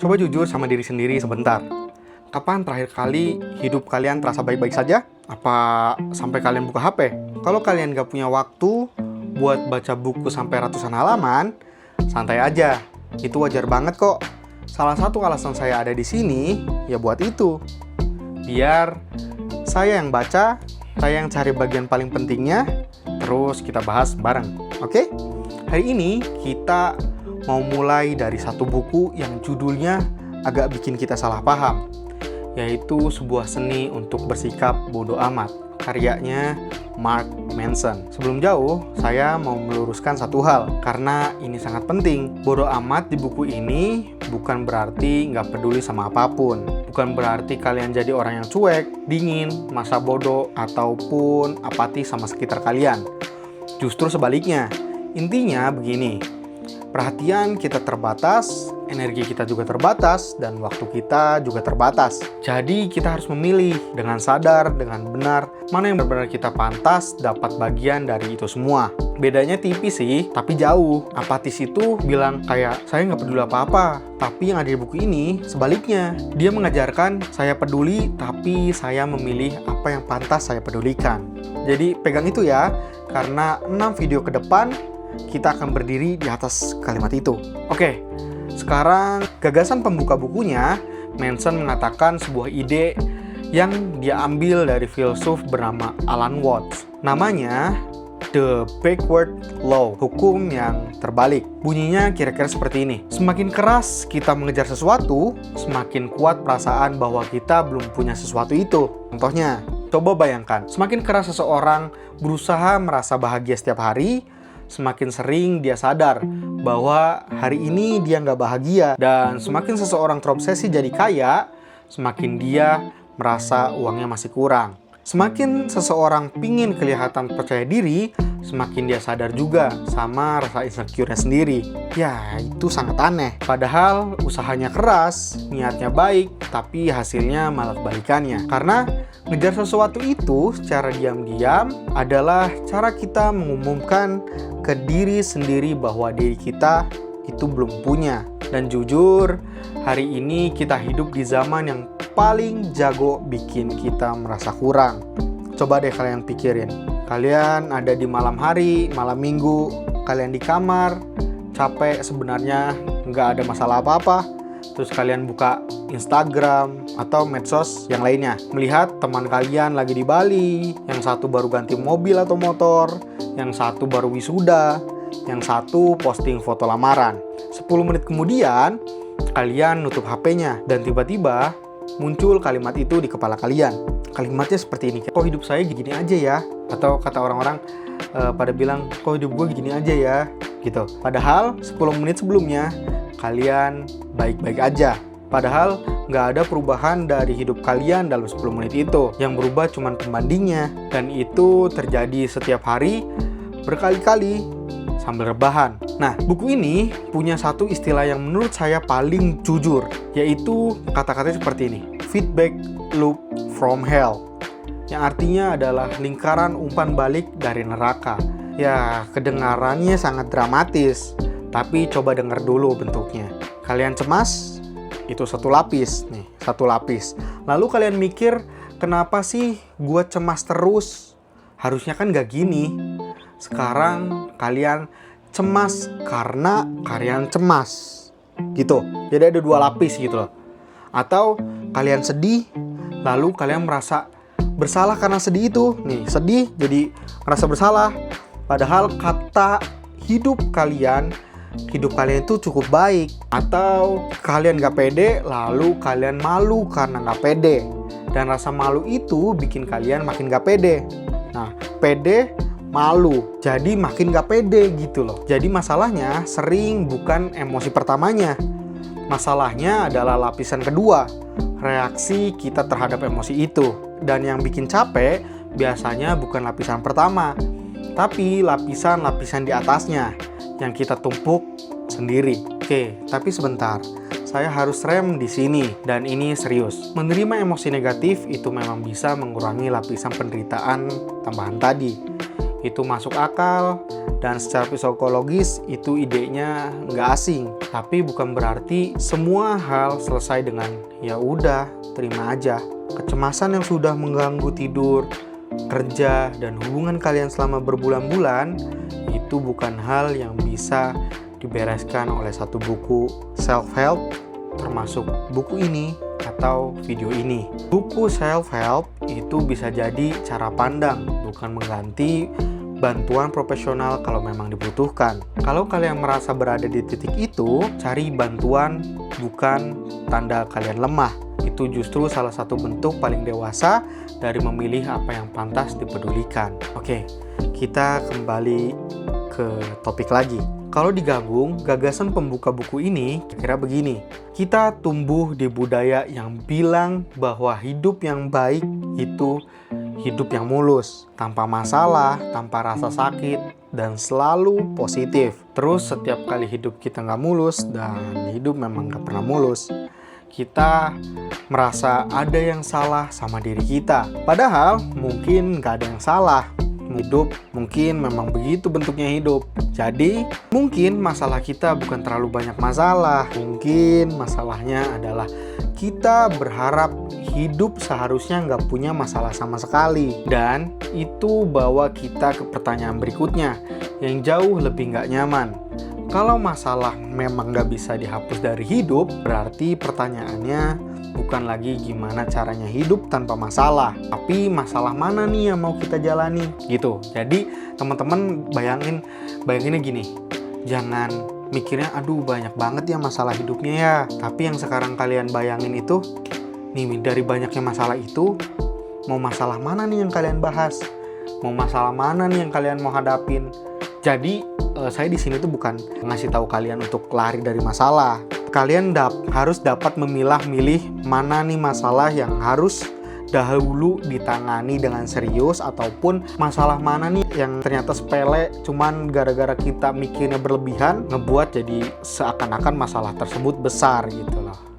Coba jujur sama diri sendiri sebentar. Kapan terakhir kali hidup kalian terasa baik-baik saja? Apa sampai kalian buka HP? Kalau kalian gak punya waktu buat baca buku sampai ratusan halaman, santai aja. Itu wajar banget kok. Salah satu alasan saya ada di sini, ya buat itu. Biar saya yang baca, saya yang cari bagian paling pentingnya, terus kita bahas bareng. Oke? Hari ini kita mau mulai dari satu buku yang judulnya agak bikin kita salah paham, yaitu sebuah seni untuk bersikap bodoh amat, karyanya Mark Manson. Sebelum jauh, saya mau meluruskan satu hal, karena ini sangat penting. Bodoh amat di buku ini bukan berarti nggak peduli sama apapun. Bukan berarti kalian jadi orang yang cuek, dingin, masa bodoh, ataupun apatis sama sekitar kalian. Justru sebaliknya. Intinya begini, perhatian kita terbatas, energi kita juga terbatas, dan waktu kita juga terbatas. Jadi kita harus memilih dengan sadar, dengan benar, mana yang benar-benar kita pantas dapat bagian dari itu semua. Bedanya tipis sih, tapi jauh. Apatis itu bilang kayak, saya nggak peduli apa-apa. Tapi yang ada di buku ini, sebaliknya. Dia mengajarkan, saya peduli, tapi saya memilih apa yang pantas saya pedulikan. Jadi pegang itu ya, karena 6 video ke depan, kita akan berdiri di atas kalimat itu. Oke, sekarang gagasan pembuka bukunya, Manson mengatakan sebuah ide yang dia ambil dari filsuf bernama Alan Watts. Namanya The Backward Law, hukum yang terbalik. Bunyinya kira-kira seperti ini. Semakin keras kita mengejar sesuatu, semakin kuat perasaan bahwa kita belum punya sesuatu itu. Contohnya, coba bayangkan, semakin keras seseorang berusaha merasa bahagia setiap hari, semakin sering dia sadar bahwa hari ini dia nggak bahagia. Dan semakin seseorang terobsesi jadi kaya, semakin dia merasa uangnya masih kurang. Semakin seseorang pingin kelihatan percaya diri, semakin dia sadar juga sama rasa insecure-nya sendiri. Ya, itu sangat aneh. Padahal usahanya keras, niatnya baik, tapi hasilnya malah kebalikannya. Karena ngejar sesuatu itu secara diam-diam adalah cara kita mengumumkan ke diri sendiri bahwa diri kita itu belum punya. Dan jujur, hari ini kita hidup di zaman yang paling jago bikin kita merasa kurang. Coba deh kalian pikirin. Kalian ada di malam hari, malam minggu, kalian di kamar, capek sebenarnya, nggak ada masalah apa-apa. Terus kalian buka Instagram atau medsos yang lainnya, melihat teman kalian lagi di Bali, yang satu baru ganti mobil atau motor, yang satu baru wisuda, yang satu posting foto lamaran. 10 menit kemudian, kalian nutup HP-nya dan tiba-tiba muncul kalimat itu di kepala kalian. Kalimatnya seperti ini, kok hidup saya gini aja ya? Atau kata orang-orang pada bilang, kok hidup gue gini aja ya? Gitu. Padahal 10 menit sebelumnya, kalian baik-baik aja. Padahal nggak ada perubahan dari hidup kalian dalam 10 menit itu. Yang berubah cuma pembandingnya. Dan itu terjadi setiap hari, berkali-kali, sambil rebahan. Nah, buku ini punya satu istilah yang menurut saya paling jujur, yaitu kata-katanya seperti ini, feedback loop from hell, yang artinya adalah lingkaran umpan balik dari neraka. Ya, kedengarannya sangat dramatis, tapi coba dengar dulu bentuknya. Kalian cemas, itu satu lapis nih, satu lapis. Lalu kalian mikir, kenapa sih gue cemas terus? Harusnya kan gak gini. Sekarang kalian cemas karena kalian cemas, gitu. Jadi ada 2 lapis gitu loh. Atau kalian sedih, lalu kalian merasa bersalah karena sedih itu. Nih, sedih jadi merasa bersalah. Padahal kata hidup kalian itu cukup baik. Atau kalian gak pede, lalu kalian malu karena gak pede. Dan rasa malu itu bikin kalian makin gak pede. Nah, pede, malu, jadi makin gak pede gitu loh. Jadi masalahnya sering bukan emosi pertamanya. Masalahnya adalah lapisan kedua, reaksi kita terhadap emosi itu. Dan yang bikin capek biasanya bukan lapisan pertama, tapi lapisan-lapisan di atasnya yang kita tumpuk sendiri. Oke, tapi sebentar. Saya harus rem di sini, dan ini serius. Menerima emosi negatif itu memang bisa mengurangi lapisan penderitaan tambahan tadi. itu masuk akal, dan secara psikologis itu idenya nggak asing. Tapi bukan berarti semua hal selesai dengan ya udah, terima aja. Kecemasan yang sudah mengganggu tidur, kerja, dan hubungan kalian selama berbulan-bulan itu bukan hal yang bisa dibereskan oleh satu buku self-help, termasuk buku ini atau video ini. Buku self-help itu bisa jadi cara pandang, bukan mengganti bantuan profesional kalau memang dibutuhkan. Kalau kalian merasa berada di titik itu, cari bantuan bukan tanda kalian lemah. Itu justru salah satu bentuk paling dewasa dari memilih apa yang pantas dipedulikan. Oke, kita kembali ke topik lagi. Kalau digabung, gagasan pembuka buku ini kira begini. Kita tumbuh di budaya yang bilang bahwa hidup yang baik itu hidup yang mulus, tanpa masalah, tanpa rasa sakit, dan selalu positif. Terus setiap kali hidup kita nggak mulus, dan hidup memang nggak pernah mulus, kita merasa ada yang salah sama diri kita. Padahal mungkin nggak ada yang salah. Hidup mungkin memang begitu bentuknya hidup. Jadi mungkin masalah kita bukan terlalu banyak masalah. Mungkin masalahnya adalah kita berharap hidup seharusnya nggak punya masalah sama sekali. Dan itu bawa kita ke pertanyaan berikutnya yang jauh lebih nggak nyaman. Kalau masalah memang nggak bisa dihapus dari hidup, berarti pertanyaannya bukan lagi gimana caranya hidup tanpa masalah, tapi masalah mana nih yang mau kita jalani gitu. Jadi teman-teman bayanginnya gini, jangan mikirnya aduh banyak banget ya masalah hidupnya ya. Tapi yang sekarang kalian bayangin itu, nih dari banyaknya masalah itu, mau masalah mana nih yang kalian bahas? Mau masalah mana nih yang kalian mau hadapin? Jadi saya di sini tuh bukan ngasih tahu kalian untuk lari dari masalah. Kalian harus dapat memilah-milih mana nih masalah yang harus dahulu ditangani dengan serius, ataupun masalah mana nih yang ternyata sepele, cuman gara-gara kita mikirnya berlebihan ngebuat jadi seakan-akan masalah tersebut besar gitu loh.